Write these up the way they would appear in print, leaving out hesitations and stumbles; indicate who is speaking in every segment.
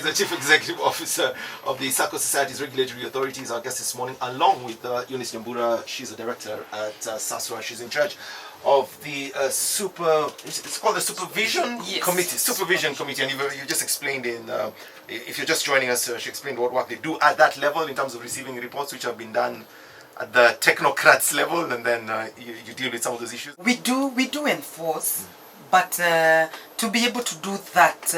Speaker 1: the Chief Executive Officer of the Sacco Society's Regulatory Authority, is our guest this morning, along with Eunice Nyambura. She's a director at SASRA. She's in charge of the it's called the Supervision Committee. Supervision Committee, and you just explained if you're just joining us, she explained what work they do at that level in terms of receiving reports which have been done at the technocrats level, and then you deal with some of those issues.
Speaker 2: We do enforce, but to be able to do that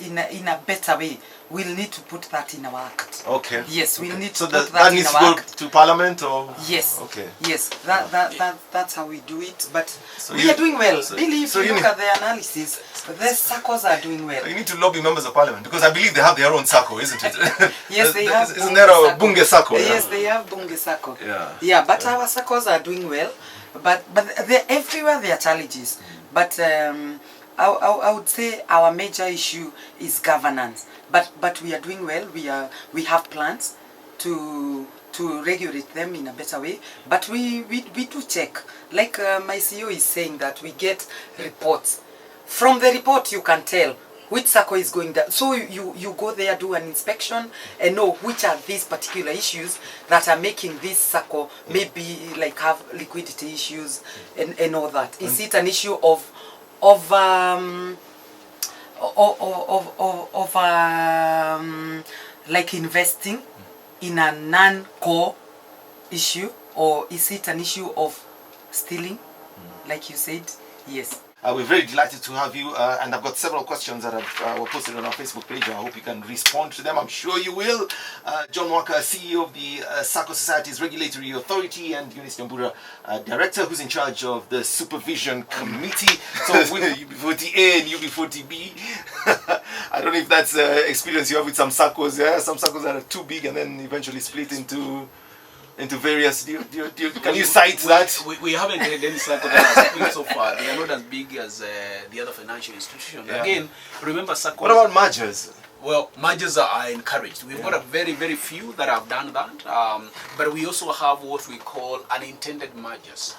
Speaker 2: in a better way, we'll need to put that in our act.
Speaker 1: Okay.
Speaker 2: Yes, we'll need to
Speaker 1: so
Speaker 2: put
Speaker 1: that needs
Speaker 2: in
Speaker 1: to
Speaker 2: our
Speaker 1: go
Speaker 2: act.
Speaker 1: to Parliament, or
Speaker 2: yes.
Speaker 1: Okay.
Speaker 2: Yes, that's how we do it. But
Speaker 1: so
Speaker 2: we are doing well.
Speaker 1: So,
Speaker 2: really, if
Speaker 1: so
Speaker 2: you look at the analysis, the SACCOs are doing well.
Speaker 1: You need to lobby members of Parliament, because I believe they have their own Sacco, isn't it?
Speaker 2: Yes, they have.
Speaker 1: Isn't there a Bunge Sacco?
Speaker 2: Yes, they have Bunge Sacco.
Speaker 1: Yeah.
Speaker 2: Yeah, but our SACCOs are doing well. But everywhere there are challenges. But I would say our major issue is governance. But we are doing well. We have plans to regulate them in a better way. But we do check. Like my CEO is saying that we get reports. From the report you can tell which Sacco is going down. So you go there, do an inspection, and know which are these particular issues that are making this Sacco maybe like have liquidity issues and all that. Is it an issue of like investing in a non-core issue, or is it an issue of stealing, like you said? Yes.
Speaker 1: We're very delighted to have you, and I've got several questions that were posted on our Facebook page. I hope you can respond to them. I'm sure you will. John Walker, CEO of the Sacco Society's Regulatory Authority, and Eunice Nyambura, Director, who's in charge of the Supervision Committee. So UB40A and UB40B. I don't know if that's experience you have with some Saccos. Yeah, some Saccos that are too big and then eventually split into various. Can you cite that?
Speaker 3: We haven't had any Sacco that are split so far. They are not as big as the other financial institutions. Yeah. Again, remember Sacco.
Speaker 1: What about mergers?
Speaker 3: Well, mergers are encouraged. We've got a very, very few that have done that. But we also have what we call unintended mergers.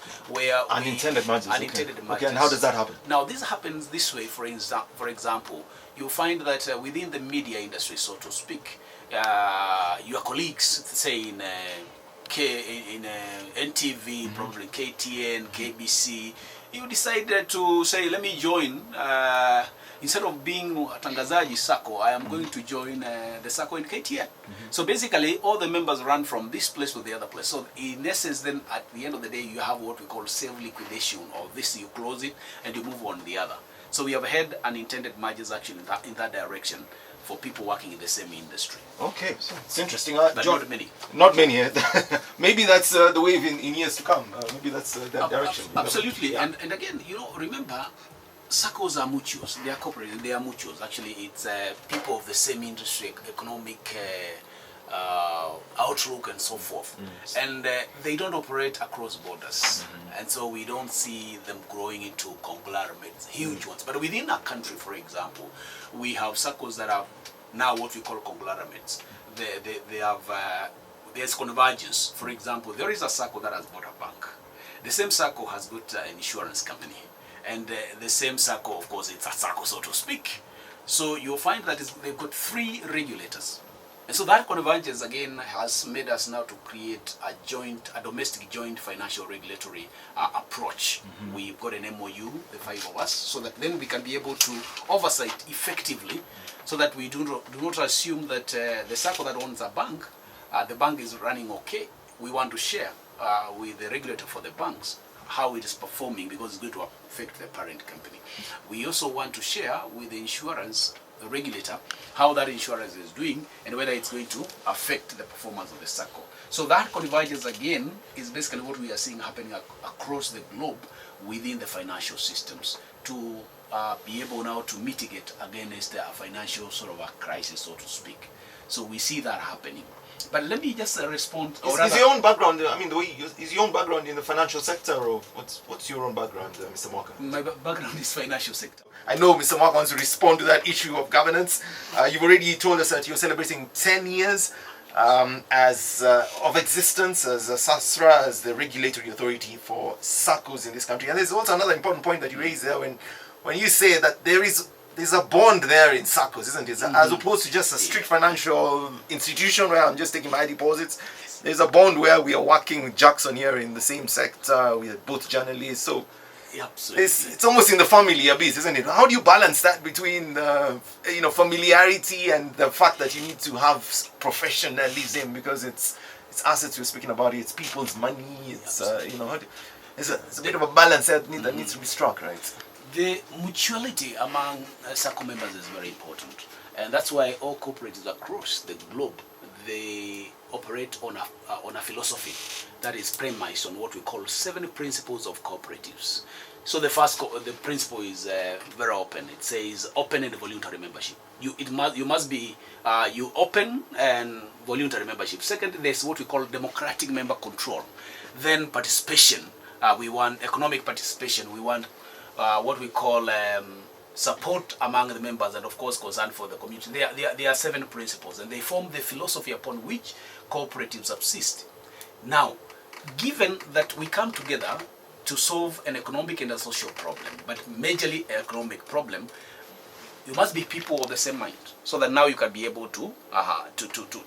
Speaker 1: Unintended mergers.
Speaker 3: Unintended mergers.
Speaker 1: Okay, and how does that happen?
Speaker 3: Now, this happens this way. For example, you'll find that within the media industry, so to speak, your colleagues, say in NTV, probably KTN, KBC, you decided to say, let me join, instead of being Tangazaji Sacco, I am going to join the Sacco in KTN. So basically, all the members run from this place to the other place. So in essence, then at the end of the day, you have what we call self-liquidation, or this, you close it and you move on the other. So we have had unintended mergers actually in that direction for people working in the same industry. Okay, so
Speaker 1: it's interesting.
Speaker 3: But
Speaker 1: John,
Speaker 3: not many.
Speaker 1: Not many. Maybe that's the wave in years to come. Maybe that's the direction.
Speaker 3: Absolutely. Yeah. And again, remember, Saccos are mutuals. They are corporate. They are mutuals. Actually, it's people of the same industry, economic outlook and so forth. And they don't operate across borders. And so we don't see them growing into conglomerates, huge ones. But within a country, for example, we have Saccos that are now what we call conglomerates. They have, there's convergence. For example, there is a Sacco that has bought a bank. The same Sacco has got an insurance company. And the same Sacco, of course, it's a Sacco, so to speak. So you'll find that they've got 3 regulators. And so that convergence again has made us now to create a domestic joint financial regulatory approach. We've got an MOU, the 5 of us, so that then we can be able to oversight effectively, so that we do not assume that the Sacco that owns a bank, the bank is running okay. We want to share with the regulator for the banks how it is performing, because it's going to affect the parent company. We also want to share with the insurance regulator how that insurance is doing and whether it's going to affect the performance of the Sacco. So that convergence again is basically what we are seeing happening across the globe within the financial systems to be able now to mitigate against a financial sort of a crisis, so to speak. So we see that happening. But let me just respond.
Speaker 1: Is your own background, is your own background in the financial sector, or what's your own background, Mr. Walker?
Speaker 3: My background is financial sector.
Speaker 1: I know Mr. Walker wants to respond to that issue of governance. You've already told us that you're celebrating 10 years of existence as SASRA, as the regulatory authority for Saccos in this country. And there's also another important point that you raised there when you say that there is there's a bond there in Saccos, isn't it? As opposed to just a strict financial institution where I'm just taking my deposits. There's a bond where we are working with Jackson here in the same sector. We are both journalists, so
Speaker 3: Absolutely.
Speaker 1: it's almost in the family a bit, isn't it? How do you balance that between familiarity and the fact that you need to have professionalism, because it's assets we're speaking about, it's people's money, it's it's a bit of a balance that needs to be struck, right?
Speaker 3: The mutuality among Sacco members is very important, and that's why all cooperatives across the globe, they operate on a philosophy that is premised on what we call 7 principles of cooperatives. So the first the principle is very open. It says open and voluntary membership. You must be you open and voluntary membership. Second, there's what we call democratic member control. Then participation. We want economic participation. We want what we call support among the members, and of course concern for the community. There are 7 principles, and they form the philosophy upon which cooperatives subsist. Now, given that we come together to solve an economic and a social problem, but majorly economic problem, you must be people of the same mind, so that now you can be able to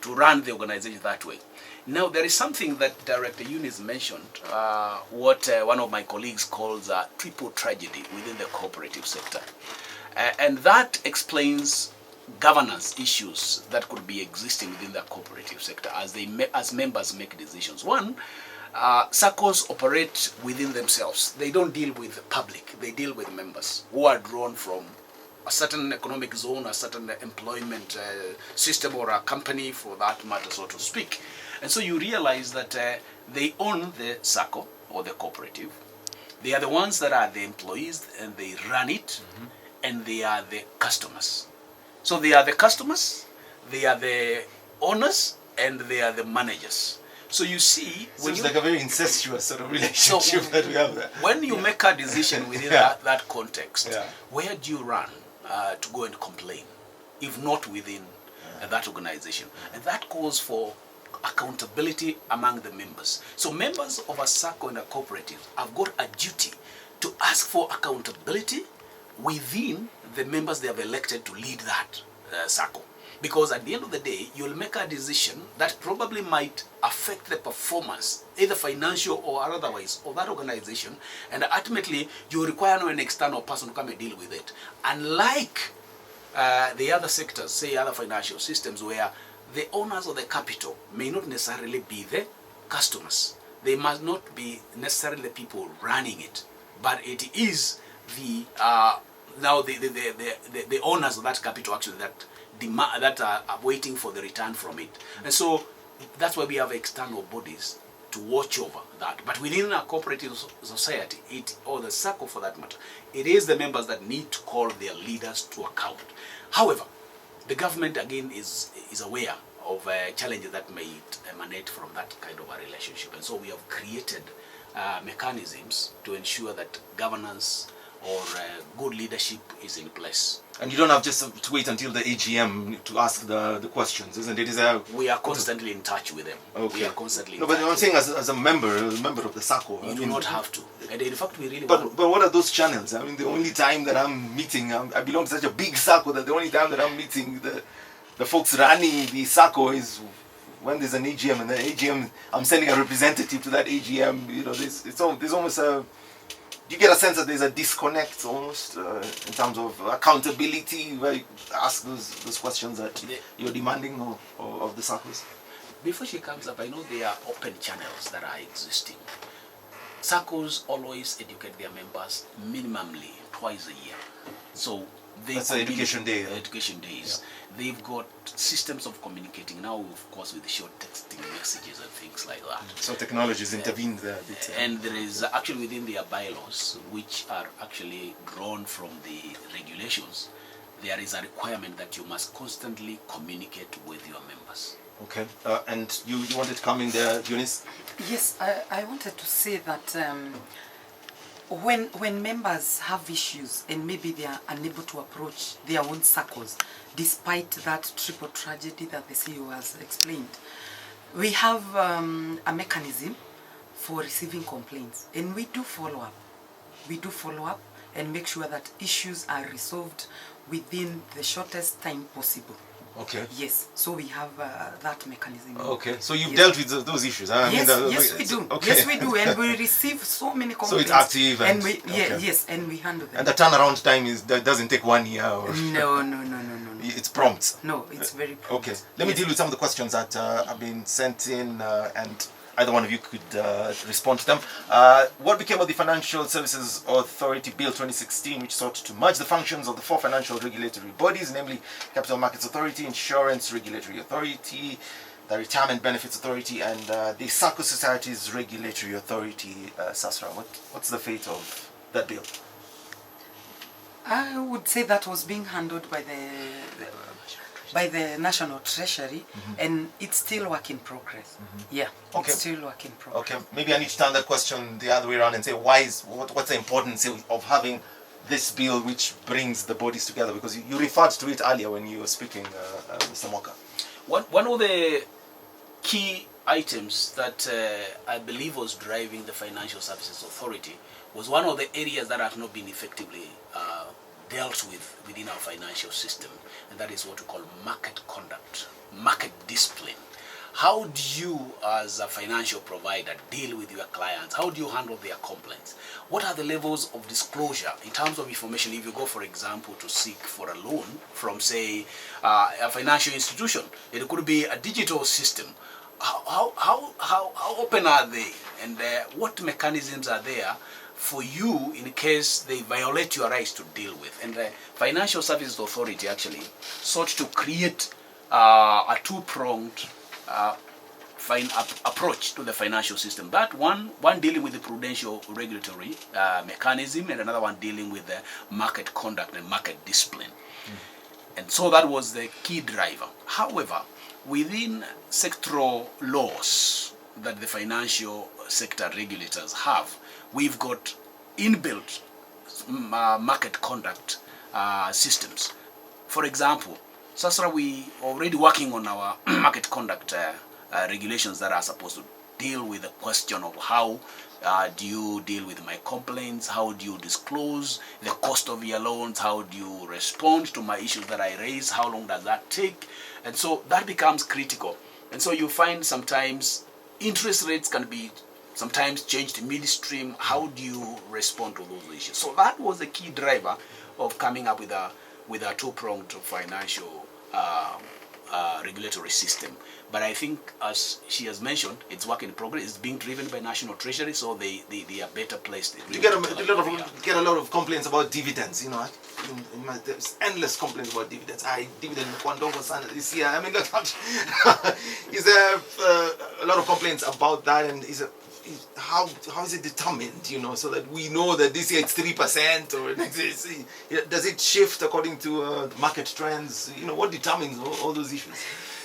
Speaker 3: run the organization that way. Now, there is something that Director Eunice mentioned, what one of my colleagues calls a triple tragedy within the cooperative sector. And that explains governance issues that could be existing within the cooperative sector as members make decisions. One, Saccos operate within themselves. They don't deal with the public. They deal with members who are drawn from a certain economic zone, a certain employment system, or a company for that matter, so to speak. And so you realize that they own the Sacco or the cooperative. They are the ones that are the employees, and they run it, and they are the customers. So they are the customers, they are the owners, and they are the managers. So you see,
Speaker 1: Seems like a very incestuous sort of relationship that we have there.
Speaker 3: When you make a decision within that context,
Speaker 1: Yeah.
Speaker 3: where do you run to go and complain, if not within that organization? And that calls for accountability among the members. So members of a Sacco and a cooperative have got a duty to ask for accountability within the members they have elected to lead that Sacco. Because at the end of the day, you'll make a decision that probably might affect the performance, either financial or otherwise, of that organization, and ultimately you require an external person to come and deal with it. Unlike the other sectors, say other financial systems, where the owners of the capital may not necessarily be the customers. They must not be necessarily the people running it, but it is the now the owners of that capital actually that are waiting for the return from it. And so that's why we have external bodies to watch over that. But within a cooperative society, or the Sacco for that matter, it is the members that need to call their leaders to account. However, the government again is aware of challenges that may emanate from that kind of a relationship. And so we have created mechanisms to ensure that governance or good leadership is in place.
Speaker 1: And you don't have just to wait until the AGM to ask the questions, isn't it?
Speaker 3: We are constantly in touch with them.
Speaker 1: Okay.
Speaker 3: We are constantly in
Speaker 1: No, but
Speaker 3: touch
Speaker 1: I'm
Speaker 3: with
Speaker 1: saying as a member of the Sacco.
Speaker 3: them. You do not have to. And in fact, we really
Speaker 1: But what are those channels? I mean, the only time that I'm meeting, I belong to such a big Sacco that the only time that I'm meeting the folks running the Sacco is when there's an AGM, and the AGM, I'm sending a representative to that AGM. You know, there's almost a. Do you get a sense that there's a disconnect almost in terms of accountability, where you ask those questions that you're demanding of the Saccos?
Speaker 3: Before she comes up, I know there are open channels that are existing. Saccos always educate their members minimally twice a year. So
Speaker 1: That's the education day.
Speaker 3: Education days.
Speaker 1: Yeah.
Speaker 3: They've got systems of communicating now, of course, with short texting messages and things like that.
Speaker 1: So technologies intervened there.
Speaker 3: And there is actually within their bylaws, which are actually drawn from the regulations, there is a requirement that you must constantly communicate with your members.
Speaker 1: Okay. And you wanted to come in there, Eunice?
Speaker 2: Yes, I wanted to say that when members have issues and maybe they are unable to approach their own Saccos, despite that triple tragedy that the CEO has explained, we have a mechanism for receiving complaints, and we do follow up. We do follow up, and make sure that issues are resolved within the shortest time possible.
Speaker 1: Okay.
Speaker 2: Yes, so we have that mechanism.
Speaker 1: Okay, so you've
Speaker 2: Yes.
Speaker 1: dealt with those issues. Huh?
Speaker 2: Yes, we do.
Speaker 1: Okay.
Speaker 2: Yes, we do, and we receive so many
Speaker 1: So
Speaker 2: complaints.
Speaker 1: it's active
Speaker 2: and
Speaker 1: and
Speaker 2: we,
Speaker 1: okay.
Speaker 2: yes, and we handle them.
Speaker 1: And the turnaround time doesn't take 1 year. Or
Speaker 2: No.
Speaker 1: It's prompt.
Speaker 2: No, it's very prompt.
Speaker 1: Okay. Let me
Speaker 2: Yes.
Speaker 1: deal with some of the questions that have been sent in, and either one of you could respond to them. What became of the Financial Services Authority Bill 2016, which sought to merge the functions of the 4 financial regulatory bodies, namely Capital Markets Authority, Insurance Regulatory Authority, the Retirement Benefits Authority, and the Sacco Societies Regulatory Authority, SASRA? What's the fate of that bill?
Speaker 2: I would say that was being handled by the National Treasury, and it's still work in progress. Yeah,
Speaker 1: Okay.
Speaker 2: it's still work in progress.
Speaker 1: Okay, maybe I need to turn that question the other way around and say, what's the importance of having this bill which brings the bodies together? Because you referred to it earlier when you were speaking, Mr. Moka.
Speaker 3: One of the key items that I believe was driving the Financial Services Authority was one of the areas that have not been effectively dealt with within our financial system, and that is what we call market conduct, market discipline. How do you, as a financial provider, deal with your clients? How do you handle their complaints? What are the levels of disclosure in terms of information? If you go, for example, to seek for a loan from, say, a financial institution, it could be a digital system. How open are they, and what mechanisms are there for you in case they violate your rights to deal with? And the Financial Services Authority actually sought to create a two-pronged approach to the financial system. That one dealing with the prudential regulatory mechanism, and another one dealing with the market conduct and market discipline. And so that was the key driver. However, within sectoral laws that the financial sector regulators have, we've got inbuilt market conduct systems. For example, SASRA, we already working on our market conduct regulations that are supposed to deal with the question of how do you deal with my complaints, how do you disclose the cost of your loans, how do you respond to my issues that I raise, how long does that take? And so that becomes critical. And so you find sometimes interest rates can be sometimes changed midstream. How do you respond to those issues? So that was the key driver of coming up with a two-pronged financial regulatory system. But I think, as she has mentioned, it's work in progress. It's being driven by National Treasury, so they are better placed.
Speaker 1: You get a lot of complaints about dividends. You know, there's endless complaints about dividends. Dividend $1 this year. I mean, is there a lot of complaints about that? And how is it determined? You know, so that we know that this year it's 3%, or does it shift according to market trends? You know, what determines all those issues?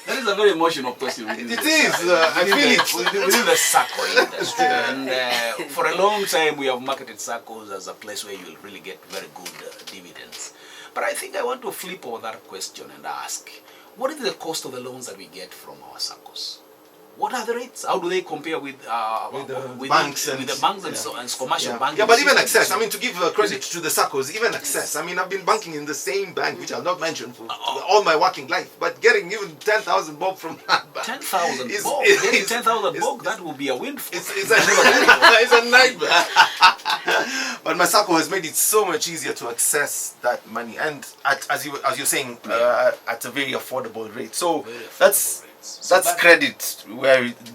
Speaker 3: That is a very emotional question.
Speaker 1: It is. I feel it.
Speaker 3: Within the Sacco industry. And for a long time, we have marketed Saccos as a place where you'll really get very good dividends. But I think I want to flip over that question and ask, what is the cost of the loans that we get from our Saccos? What are the rates? How do they compare with
Speaker 1: the banks and
Speaker 3: commercial banking?
Speaker 1: Yeah, but even access. I mean, to give credit to the Saccos, even access. I mean, I've been banking in the same bank, which I've not mentioned for all my working life, but getting even 10,000 bob from that bank.
Speaker 3: 10,000 bob? Getting 10,000 bob, that will be a windfall.
Speaker 1: It's a nightmare. But my Sacco has made it so much easier to access that money, and as you're saying, at a very affordable rate. So that's credit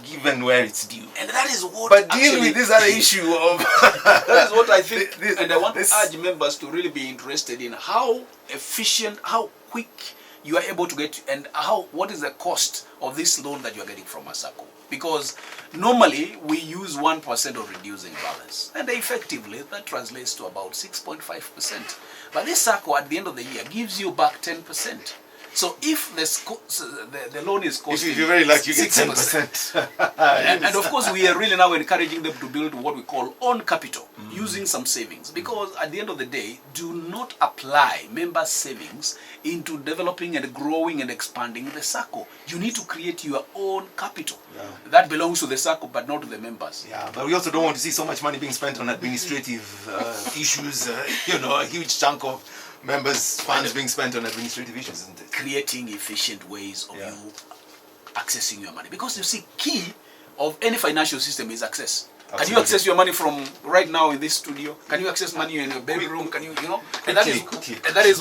Speaker 1: given where it's due.
Speaker 3: And that is what.
Speaker 1: But deal with this other issue of.
Speaker 3: That is what I think, and I want to urge members to really be interested in how efficient, how quick you are able to get, and what is the cost of this loan that you are getting from a Sacco. Because normally we use 1% of reducing balance, and effectively that translates to about 6.5%. But this Sacco at the end of the year gives you back 10%. So if the loan is costing,
Speaker 1: if you're very lucky, you get
Speaker 3: 60%.
Speaker 1: 10%.
Speaker 3: And of course, we are really now encouraging them to build what we call own capital, using some savings. Because at the end of the day, do not apply members' savings into developing and growing and expanding the Sacco. You need to create your own capital.
Speaker 1: Yeah.
Speaker 3: That belongs to the Sacco, but not to the members.
Speaker 1: Yeah, but we also don't want to see so much money being spent on administrative issues. A huge chunk of members' funds being spent on administrative issues, isn't it?
Speaker 3: Creating efficient ways of you accessing your money. Because you see, key of any financial system is access.
Speaker 1: Absolutely.
Speaker 3: Can you access your money from right now in this studio? Can you access money in your bedroom? Can you, and that is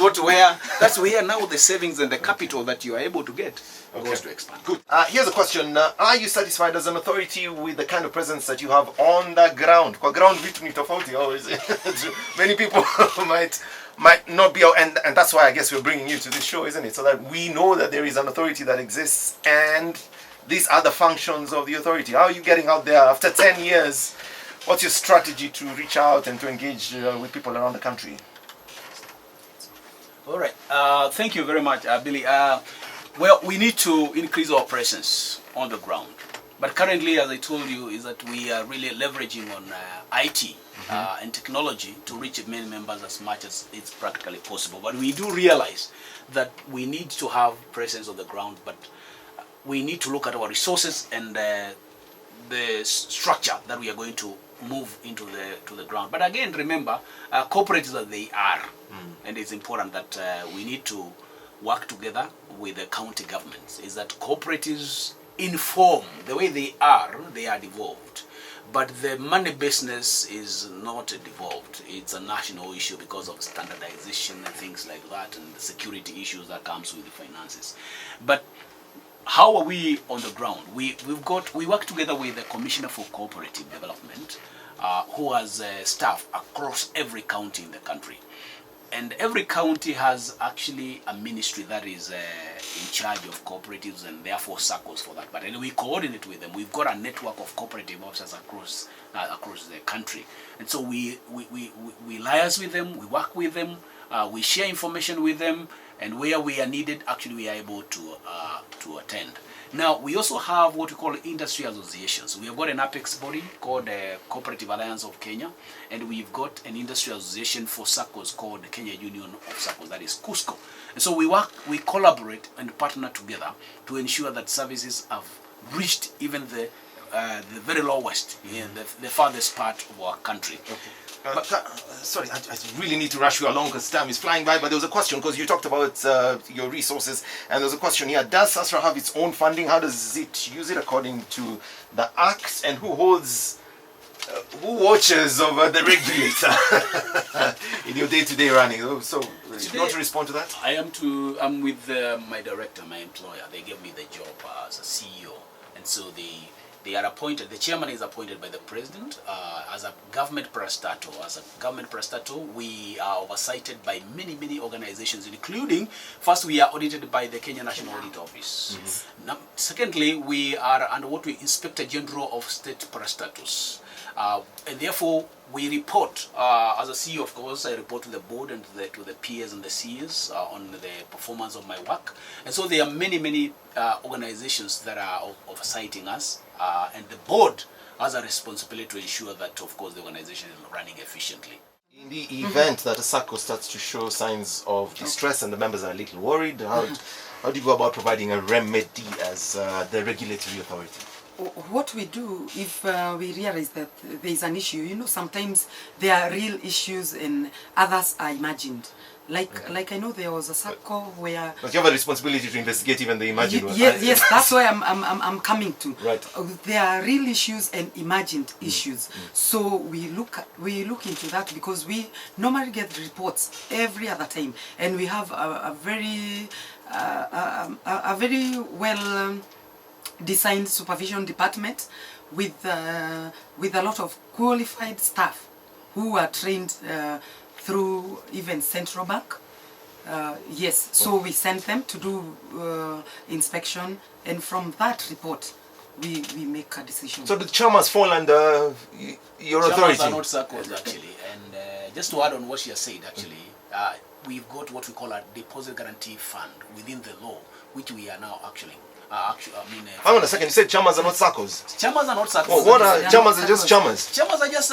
Speaker 3: that's where now the savings and the capital that you are able to get goes to expand.
Speaker 1: Good. Here's a question. Are you satisfied as an authority with the kind of presence that you have on the ground? Kwa ground vitu ni tofauti always. Many people might not be out, and that's why I guess we're bringing you to this show, isn't it? So that we know that there is an authority that exists, and these are the functions of the authority. How are you getting out there after 10 years? What's your strategy to reach out and to engage with people around the country?
Speaker 3: All right. Thank you very much, Billy. Well, we need to increase our presence on the ground. But currently, as I told you, is that we are really leveraging on IT and technology to reach many members as much as it's practically possible. But we do realize that we need to have presence on the ground, but we need to look at our resources and the structure that we are going to move into the ground. But again, remember, cooperatives as they are, and it's important that we need to work together with the county governments. Is that cooperatives inform the way they are devolved. But the money business is not devolved. It's a national issue because of standardization and things like that, and the security issues that comes with the finances. But how are we on the ground? We work together with the Commissioner for Cooperative Development, who has staff across every county in the country. And every county has actually a ministry that is in charge of cooperatives and therefore Saccos for that. But we coordinate with them. We've got a network of cooperative officers across the country. And so we liaise with them, we work with them, we share information with them, and where we are needed, actually we are able to attend. Now, we also have what we call industry associations. We have got an apex body called the Cooperative Alliance of Kenya, and we've got an industry association for Saccos called the Kenya Union of Saccos, that is KUSCO. And so we collaborate and partner together to ensure that services have reached even the very lowest, the farthest part of our country.
Speaker 1: Okay. Sorry, I really need to rush you along because time is flying by, but there was a question because you talked about your resources, and there was a question here. Does SASRA have its own funding? How does it use it according to the Act? And who watches over the regulator in your day-to-day running? So, you want to respond to that?
Speaker 3: I'm with my director, my employer. They gave me the job as a CEO, and so they are appointed. The chairman is appointed by the president as a government parastatal. As a government parastatal, we are oversighted by many organizations, including, first, we are audited by the Kenya National Audit Office. Now, secondly, we are under what we Inspector General of State Parastatus. And therefore, we report, as a CEO, of course, I report to the board and to the peers and the CEs on the performance of my work. And so there are many organizations that are oversighting us, and the board has a responsibility to ensure that, of course, the organization is running efficiently.
Speaker 1: In the event that a Sacco starts to show signs of distress and the members are a little worried, how do you go about providing a remedy as the regulatory authority?
Speaker 2: What we do if we realize that there is an issue, sometimes there are real issues and others are imagined. Like I know there was a Sacco where.
Speaker 1: But you have a responsibility to investigate even the imagined ones.
Speaker 2: Yes, that's why I'm coming to.
Speaker 1: Right.
Speaker 2: There are real issues and imagined issues. So we look into that because we normally get reports every other time, and we have a very well designed supervision department with a lot of qualified staff who are trained through even Central Bank. Yes, so we send them to do inspection, and from that report we make a decision.
Speaker 1: So the chairmans fall under your authority?
Speaker 3: Chairmans are not Saccos, actually. And just to add on what she has said, actually, we've got what we call a deposit guarantee fund within the law, which we are now actually.
Speaker 1: Hang on a second, you said chamas are not SACCOs?
Speaker 3: Chamas are not SACCOs.
Speaker 1: Oh, what are chamas? Are just chamas?
Speaker 3: Chamas are just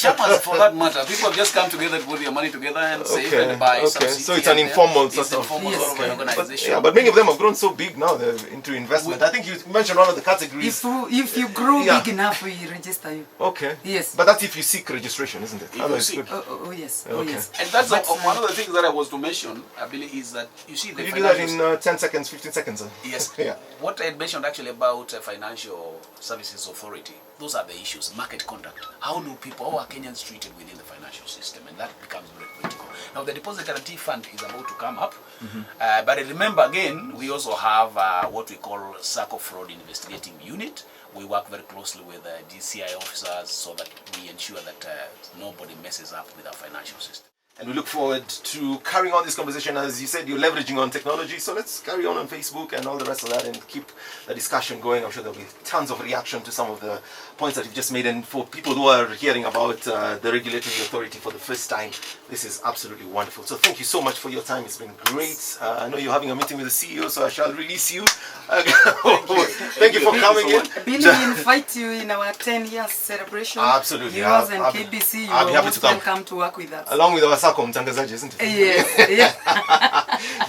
Speaker 3: chamas for that matter. People just come together to put their money together and save and buy something.
Speaker 1: So it's an informal sort of
Speaker 3: organization.
Speaker 1: But many of them have grown so big now, they're into investment. I think you mentioned one of the categories.
Speaker 2: If you grow big enough, we register you.
Speaker 1: Okay.
Speaker 2: Yes.
Speaker 1: But that's if you seek registration, isn't it?
Speaker 2: Oh yes.
Speaker 1: Okay.
Speaker 2: Oh yes.
Speaker 3: And that's one of the things that I was to mention, I believe, is that you see the
Speaker 1: you do that in 10 seconds, 15 seconds?
Speaker 3: Yes.
Speaker 1: Yeah.
Speaker 3: What I mentioned actually about Financial Services Authority, those are the issues. Market conduct. How are Kenyans treated within the financial system? And that becomes very critical. Now, the Deposit Guarantee Fund is about to come up. But remember, again, we also have what we call Sacco Fraud Investigating Unit. We work very closely with DCI officers so that we ensure that nobody messes up with our financial system.
Speaker 1: And we look forward to carrying on this conversation. As you said, you're leveraging on technology, so let's carry on Facebook and all the rest of that and keep the discussion going. I'm sure there'll be tons of reaction to some of the points that you've just made. And for people who are hearing about the regulatory authority for the first time, this is absolutely wonderful. So thank you so much for your time. It's been great. I know you're having a meeting with the CEO, so I shall release you. Thank you for coming in.
Speaker 2: Billy, we invite you in our 10 years celebration.
Speaker 1: Absolutely.
Speaker 2: Yours and KBC, you are most welcome to work with us.
Speaker 1: Along with our Sacco mtangazaji, isn't it?
Speaker 2: Yes.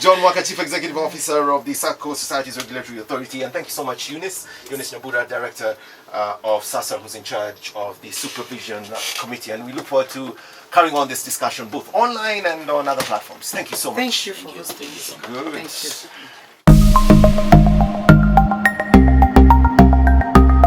Speaker 1: John Waka, Chief Executive Officer of the Sacco Society's Regulatory Authority, and thank you so much, Eunice Nyambura, Director of SASSA, who's in charge of the Supervision Committee, and we look forward to carrying on this discussion both online and on other platforms. Thank you so much.
Speaker 2: Thank you for hosting. Thank you.